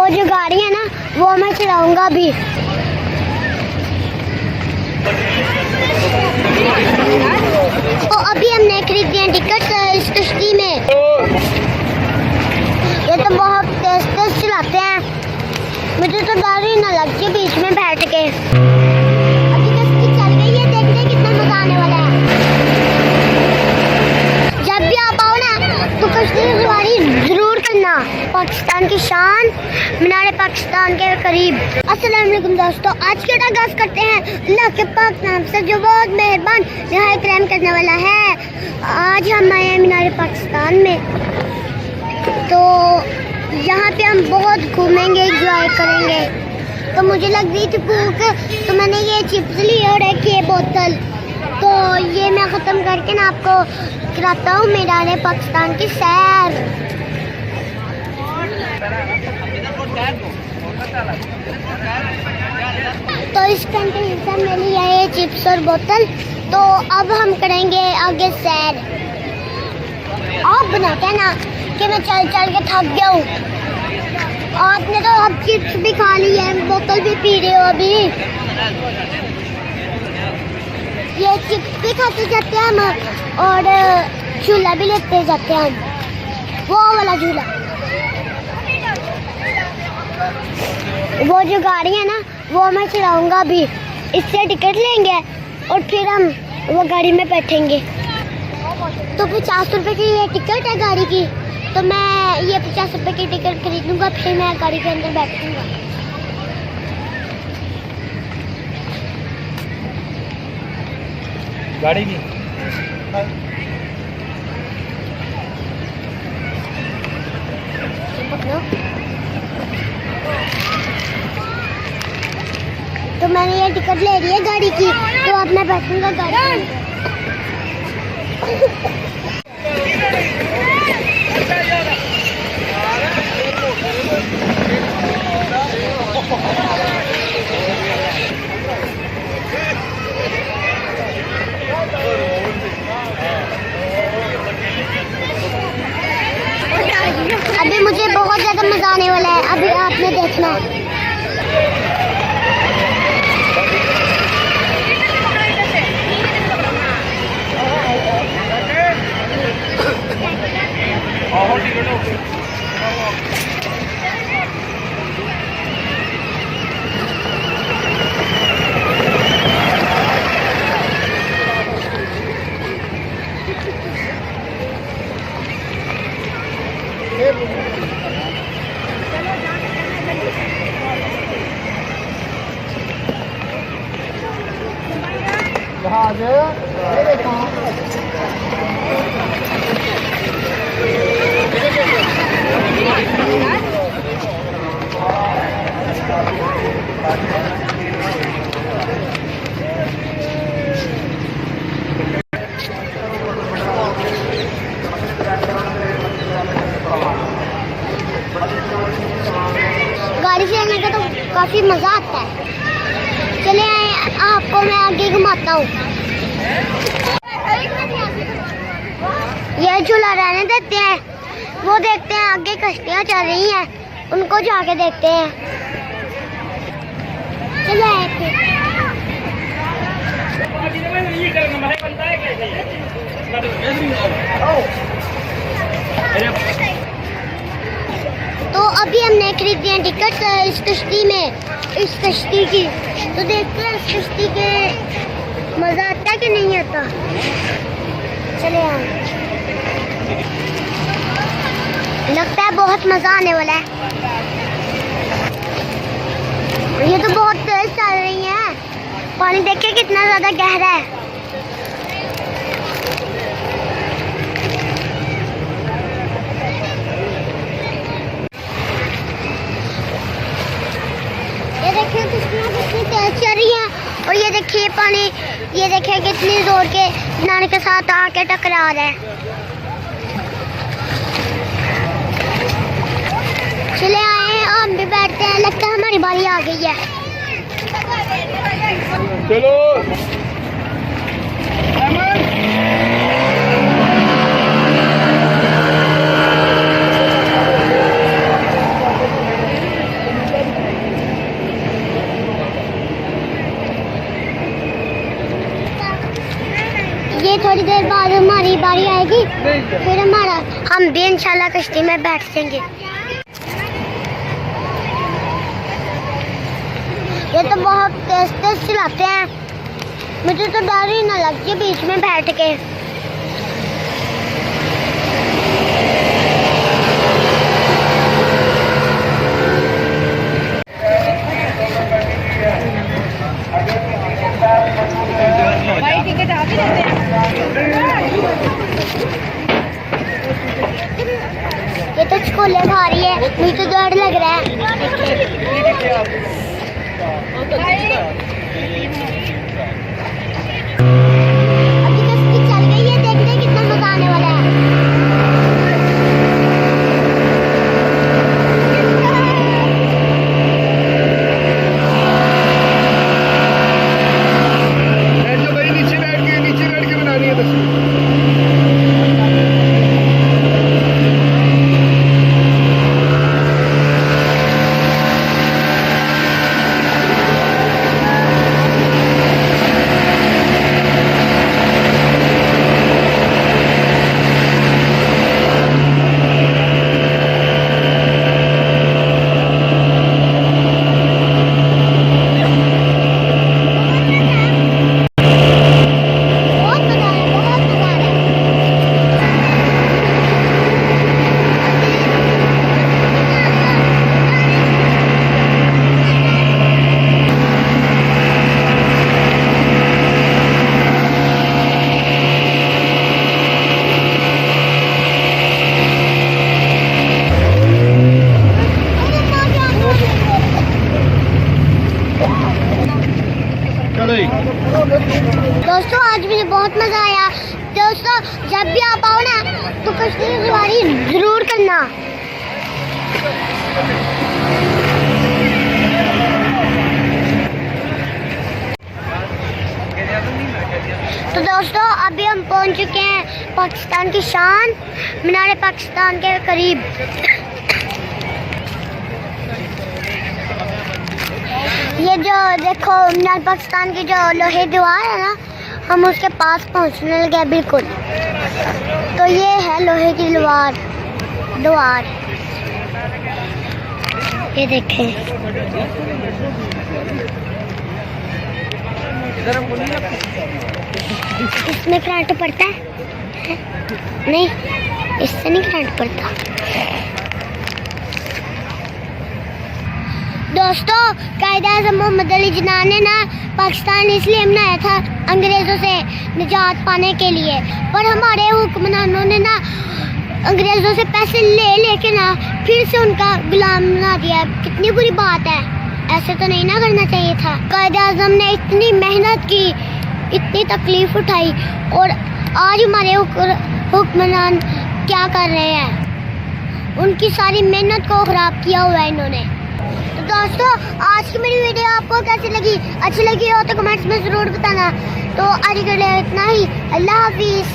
वो जो गाड़ी है ना वो मैं चलाऊंगा अभी। तो अभी हमने खरीदी है टिकट इस कश्ती में। ये तो बहुत तेज तेज चलाते हैं, मुझे तो डर ही ना लगती बीच में बैठ के। अभी कश्ती चल गई है, देखते हैं कितना मजा आने वाला है। जब भी आप आओ ना तो कश्ती की सवारी जरूर करना। पाकिस्तान की शान मीनार पाकिस्तान के करीब। अस्सलाम वालेकुम दोस्तों, आज का आगाज़ करते हैं अल्लाह के पाक नाम से जो बहुत मेहरबान निहायत रहम करने वाला है। आज हम आए हैं मीनार पाकिस्तान में, तो यहाँ पे हम बहुत घूमेंगे, एंजॉय करेंगे। तो मुझे लग रही थी भूख, तो मैंने ये चिप्स ली और एक ये बोतल। तो ये मैं ख़त्म करके ना आपको कराता हूँ मीनार पाकिस्तान की सैर। तो इस कंटेनर से मिली है ये चिप्स और बोतल। तो अब हम करेंगे आगे सैर। आप बनाते हैं ना कि मैं चल चल के थक गया हूँ। आपने तो अब चिप्स भी खा ली है, बोतल भी पी रहे हो अभी। ये चिप्स भी खाते जाते हैं हम और झूला भी लेते जाते हैं हम, वो वाला झूला। वो जो गाड़ी है ना वो मैं चलाऊंगा अभी। इससे टिकट लेंगे और फिर हम वो गाड़ी में बैठेंगे। तो 50 रुपए की ये टिकट है गाड़ी की, तो मैं ये 50 रुपए की टिकट खरीद लूँगा, फिर मैं गाड़ी के अंदर बैठूँगा। गाड़ी की तो मैंने ये टिकट ले ली है गाड़ी की, तो अब मैं बैठूँगा गाड़ी में। अभी मुझे बहुत ज़्यादा मज़ा आने वाला है, अभी आपने देखना। गाड़ी से आने का तो काफी मजा आता है। चले आए, आपको मैं आगे घुमाता हूँ। ये झूला रहने देते हैं, वो देखते हैं आगे कश्तियाँ चल रही हैं, उनको जाके देखते हैं। चले आए थे। तो अभी हमने खरीदी है टिकट इस कश्ती में, इस कश्ती की। तो देखते हैं इस कश्ती के मज़ा आता है कि नहीं आता। चले आए, लगता है बहुत मज़ा आने वाला है। ये तो बहुत तेज चल रही है, पानी देखिए कितना ज़्यादा गहरा है। ये देखिए कितनी तेज चल रही है, और ये देखिए पानी, ये देखिए कितनी जोर के किनारे के साथ आके टकरा रहा है। चले आए हैं, हम भी बैठते हैं, लगता है हमारी बारी आ गई है। चलो फिर हमारा हम भी इंशाल्लाह कश्ती में बैठ जाएंगे। ये तो बहुत तेज तेज चलाते हैं, मुझे तो डर ही ना लगती बीच में बैठ के। ये तो छोले खा रही है, मुझे तो डर लग रहा है। अभी कश्ती चल गई है, देखते हैं कितना मजा आने वाला है। नीचे बैठ के बनानी है बस। दोस्तों आज मुझे बहुत मजा आया। दोस्तों जब भी आप आओ ना तो कश्ती की सवारी जरूर करना। तो दोस्तों अभी हम पहुंच चुके हैं पाकिस्तान की शान मीनार पाकिस्तान के करीब। ये जो देखो मीनार पाकिस्तान की जो लोहे दीवार है ना, हम उसके पास पहुंचने लगे बिल्कुल। तो ये है लोहे की दीवार। ये देखें, इसमें करंट पड़ता है? नहीं, इससे नहीं करंट पड़ता। दोस्तों कायद-ए-आज़म मोहम्मद अली जिन्ना ने ना पाकिस्तान इसलिए बनाया था अंग्रेज़ों से निजात पाने के लिए, पर हमारे हुक्मरानों ने ना अंग्रेज़ों से पैसे लेके ना फिर से उनका गुलाम बना दिया। कितनी बुरी बात है, ऐसे तो नहीं ना करना चाहिए था। कायद-ए-आज़म ने इतनी मेहनत की, इतनी तकलीफ उठाई, और आज हमारे हुक्मरान क्या कर रहे हैं? उनकी सारी मेहनत को ख़राब किया हुआ है इन्होंने। तो दोस्तों आज की मेरी वीडियो आपको कैसी लगी? अच्छी लगी हो तो कमेंट्स में ज़रूर बताना। तो आज के लिए इतना ही। अल्लाह हाफिज़।